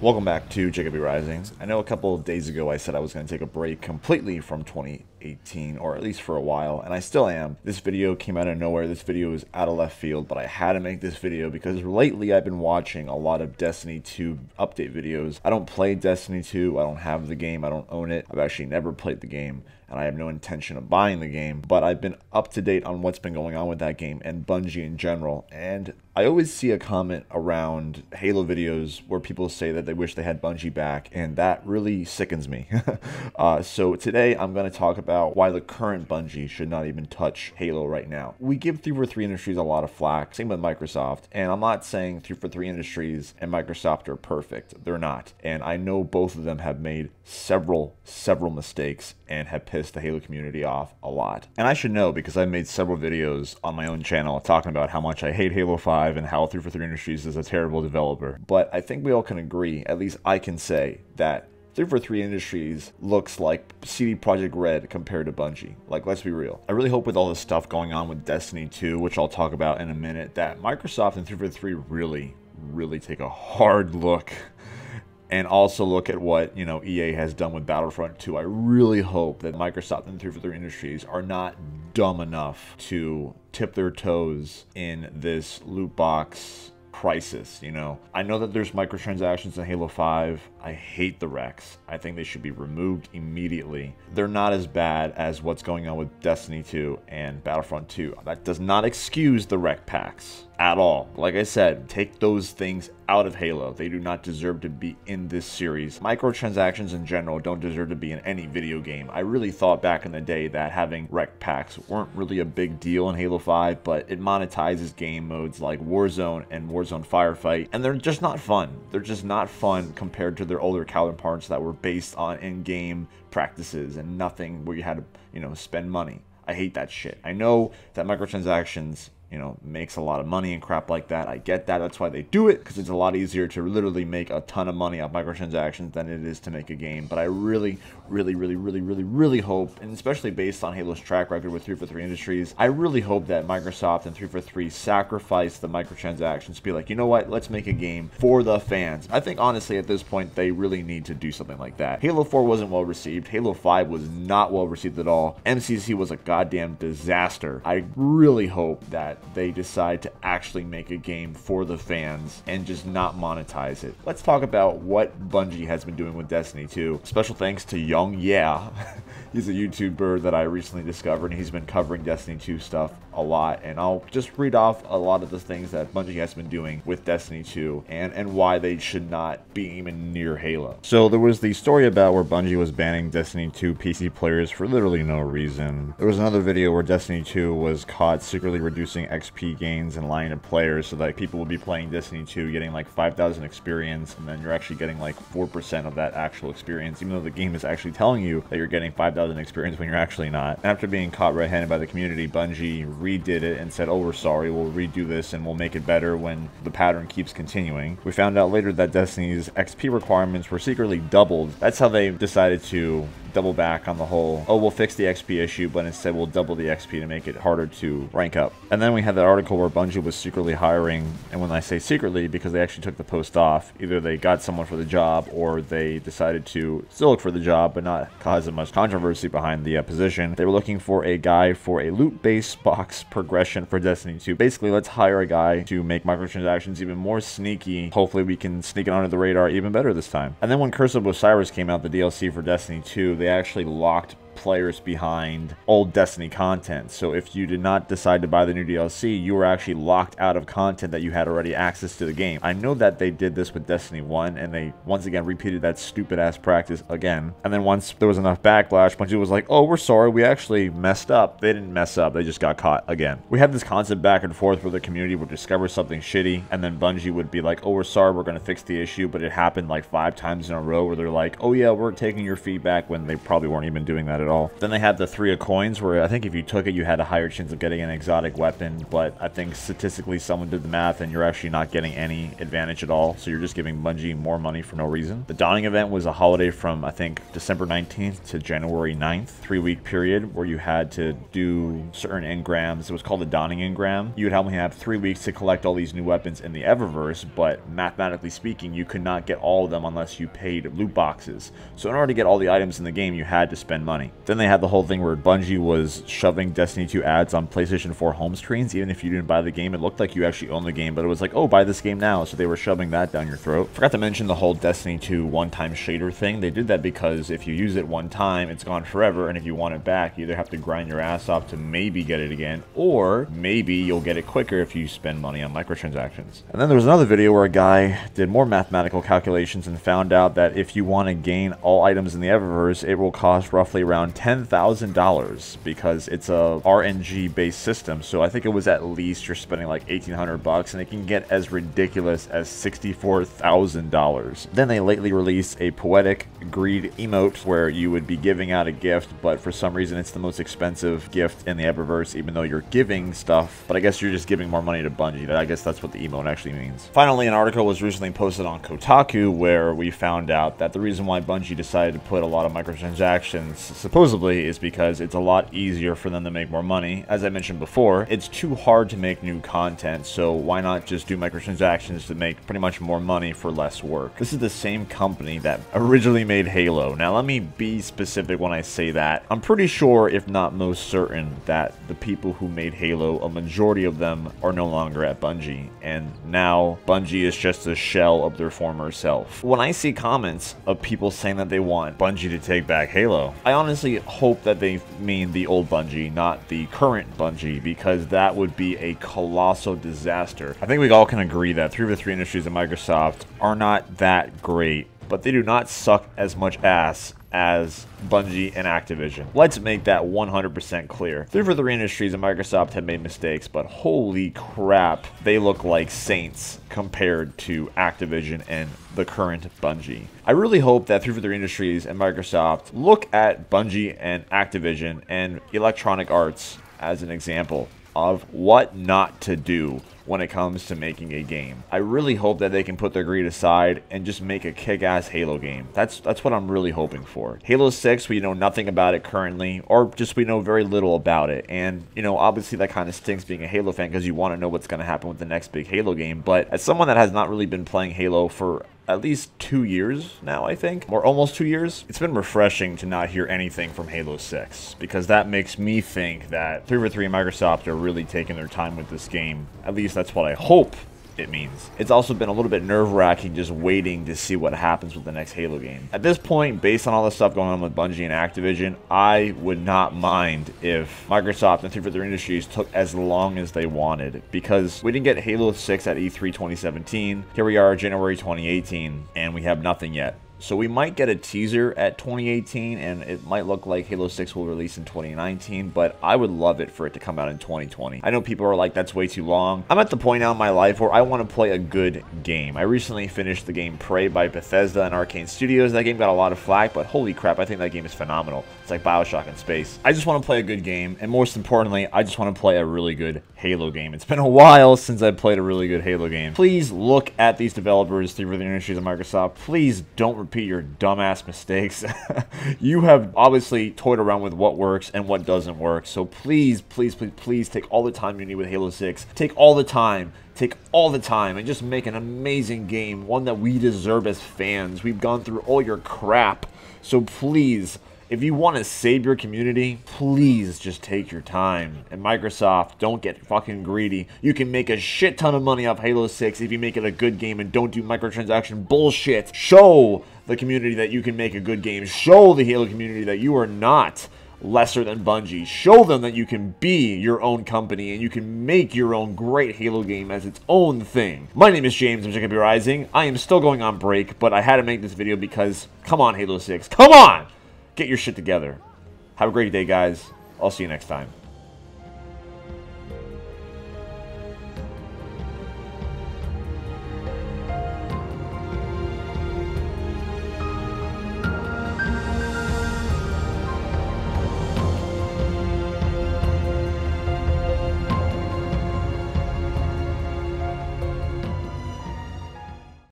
Welcome back to Jacob Rising. I know a couple of days ago I said I was going to take a break completely from 2018, or at least for a while, and I still am. This video came out of nowhere. This video is out of left field, but I had to make this video because lately I've been watching a lot of Destiny 2 update videos. I don't play Destiny 2, I don't have the game, I don't own it. I've actually never played the game, and I have no intention of buying the game, but I've been up to date on what's been going on with that game and Bungie in general, and I always see a comment around Halo videos where people say that they wish they had Bungie back, and that really sickens me. So today I'm going to talk about why the current Bungie should not even touch Halo right now. We give 343 Industries a lot of flack, same with Microsoft, and I'm not saying 343 Industries and Microsoft are perfect. They're not, and I know both of them have made several mistakes and have pissed the Halo community off a lot. And I should know because I've made several videos on my own channel talking about how much I hate Halo 5 and how 343 Industries is a terrible developer. But I think we all can agree, at least I can say, that 343 Industries looks like CD Projekt Red compared to Bungie. Like, let's be real. I really hope with all this stuff going on with Destiny 2, which I'll talk about in a minute, that Microsoft and 343 really take a hard look and also look at what, EA has done with Battlefront 2. I really hope that Microsoft and 343 Industries are not dumb enough to tip their toes in this loot box crisis. I know that there's microtransactions in Halo 5. I hate the wrecks. I think they should be removed immediately. They're not as bad as what's going on with Destiny 2 and Battlefront 2. That does not excuse the wreck packs at all. Like I said, take those things out of Halo. They do not deserve to be in this series. Microtransactions in general don't deserve to be in any video game. I really thought back in the day that having wreck packs weren't really a big deal in Halo 5, but it monetizes game modes like Warzone and Warzone Firefight, and they're just not fun. They're just not fun compared to their older counterparts that were based on in-game practices and nothing where you had to, spend money. I hate that shit. I know that microtransactions makes a lot of money and crap like that. I get that. That's why they do it, because it's a lot easier to literally make a ton of money off microtransactions than it is to make a game. But I really hope, and especially based on Halo's track record with 343 Industries, I really hope that Microsoft and 343 sacrifice the microtransactions to be like, you know what, let's make a game for the fans. I think honestly at this point they really need to do something like that. Halo 4 wasn't well received. Halo 5 was not well received at all. MCC was a goddamn disaster. I really hope that they decide to actually make a game for the fans and just not monetize it. Let's talk about what Bungie has been doing with Destiny 2. Special thanks to YongYea. He's a YouTuber that I recently discovered, and he's been covering Destiny 2 stuff a lot, and I'll just read off a lot of the things that Bungie has been doing with Destiny 2 and why they should not be even near Halo. So there was the story about where Bungie was banning Destiny 2 PC players for literally no reason. There was another video where Destiny 2 was caught secretly reducing XP gains and lying to players so that people would be playing Destiny 2 getting like 5,000 experience, and then you're actually getting like 4% of that actual experience, even though the game is actually telling you that you're getting 5,000 experience when you're actually not. After being caught red-handed by the community, Bungie redid it and said, oh, we're sorry, we'll redo this and we'll make it better when the pattern keeps continuing. We found out later that Destiny's XP requirements were secretly doubled. That's how they decided to double back on the whole, oh, we'll fix the XP issue, but instead we'll double the XP to make it harder to rank up. And then we had that article where Bungie was secretly hiring, and when I say secretly, because they actually took the post off, either they got someone for the job or they decided to still look for the job but not cause as much controversy behind the position. They were looking for a guy for a loot-based box progression for Destiny 2. Basically, let's hire a guy to make microtransactions even more sneaky. Hopefully we can sneak it under the radar even better this time. And then when Curse of Osiris came out, the DLC for Destiny 2, they actually locked players behind old Destiny content. So if you did not decide to buy the new DLC, you were actually locked out of content that you had already access to the game. I know that they did this with Destiny 1, and they once again repeated that stupid ass practice again. And then once there was enough backlash, Bungie was like, oh, we're sorry, we actually messed up. They didn't mess up, they just got caught again. We had this constant back and forth where the community would discover something shitty, and then Bungie would be like, oh, we're sorry, we're gonna fix the issue, but it happened like 5 times in a row where they're like, oh yeah, we're taking your feedback, when they probably weren't even doing that at all. Then they had the 3 of coins, where I think if you took it, you had a higher chance of getting an exotic weapon, but I think statistically someone did the math and you're actually not getting any advantage at all, so you're just giving Bungie more money for no reason. The dawning event was a holiday from, I think, December 19th to January 9th, 3-week period where you had to do certain engrams. It was called the dawning engram. You would only have 3 weeks to collect all these new weapons in the Eververse, but mathematically speaking, you could not get all of them unless you paid loot boxes. So in order to get all the items in the game, you had to spend money. Then they had the whole thing where Bungie was shoving Destiny 2 ads on PlayStation 4 home screens. Even if you didn't buy the game, it looked like you actually owned the game, but it was like, oh, buy this game now. So they were shoving that down your throat. Forgot to mention the whole Destiny 2 one-time shader thing. They did that because if you use it one time, it's gone forever, and if you want it back, you either have to grind your ass off to maybe get it again, or maybe you'll get it quicker if you spend money on microtransactions. And then there was another video where a guy did more mathematical calculations and found out that if you want to gain all items in the Eververse, it will cost roughly around $10,000 because it's a RNG based system. So I think it was at least you're spending like $1,800, and it can get as ridiculous as $64,000. Then they lately released a poetic greed emote where you would be giving out a gift, but for some reason it's the most expensive gift in the Eververse, even though you're giving stuff, but I guess you're just giving more money to Bungie. I guess that's what the emote actually means. Finally, an article was recently posted on Kotaku where we found out that the reason why Bungie decided to put a lot of microtransactions supposedly is because it's a lot easier for them to make more money. As I mentioned before, it's too hard to make new content, so why not just do microtransactions to make pretty much more money for less work? This is the same company that originally made Halo. Now let me be specific when I say that. I'm pretty sure, if not most certain, that the people who made Halo, a majority of them are no longer at Bungie, and now Bungie is just a shell of their former self. When I see comments of people saying that they want Bungie to take back Halo, I honestly hope that they mean the old Bungie, not the current Bungie, because that would be a colossal disaster. I think we all can agree that 343 Industries and Microsoft are not that great, but they do not suck as much ass as Bungie and Activision. Let's make that 100% clear. 343 Industries and Microsoft have made mistakes, but holy crap, they look like saints compared to Activision and the current Bungie. I really hope that 343 Industries and Microsoft look at Bungie and Activision and Electronic Arts as an example of what not to do when it comes to making a game. I really hope that they can put their greed aside and just make a kick-ass Halo game. That's what I'm really hoping for. Halo 6, we know nothing about it currently, or just we know very little about it. And, you know, obviously that kind of stinks being a Halo fan because you want to know what's going to happen with the next big Halo game. But as someone that has not really been playing Halo for at least 2 years now, I think, or almost 2 years, it's been refreshing to not hear anything from Halo 6, because that makes me think that 343 and Microsoft are really taking their time with this game. At least that's what I hope it means. It's also been a little bit nerve-wracking just waiting to see what happens with the next Halo game. At this point, based on all the stuff going on with Bungie and Activision, I would not mind if Microsoft and 343 Industries took as long as they wanted, because we didn't get Halo 6 at E3 2017. Here we are, January 2018, and we have nothing yet. So we might get a teaser at 2018, and it might look like Halo 6 will release in 2019, but I would love it for it to come out in 2020. I know people are like, that's way too long. I'm at the point now in my life where I want to play a good game. I recently finished the game Prey by Bethesda and Arcane Studios. That game got a lot of flack, but holy crap, I think that game is phenomenal. It's like BioShock in space. I just want to play a good game, and most importantly, I just want to play a really good Halo game. It's been a while since I played a really good Halo game. Please look at these developers, 343 Industries and Microsoft. Please don't repeat your dumbass mistakes. You have obviously toyed around with what works and what doesn't work. So please, please, please, please take all the time you need with Halo 6. Take all the time. Take all the time and just make an amazing game. One that we deserve as fans. We've gone through all your crap. So please, if you want to save your community, please just take your time. And Microsoft, don't get fucking greedy. You can make a shit ton of money off Halo 6 if you make it a good game and don't do microtransaction bullshit. Show the community that you can make a good game. Show the Halo community that you are not lesser than Bungie. Show them that you can be your own company and you can make your own great Halo game as its own thing. My name is James, I'm Jacob Rising. I am still going on break, but I had to make this video because, come on Halo 6, come on! Get your shit together. Have a great day, guys. I'll see you next time.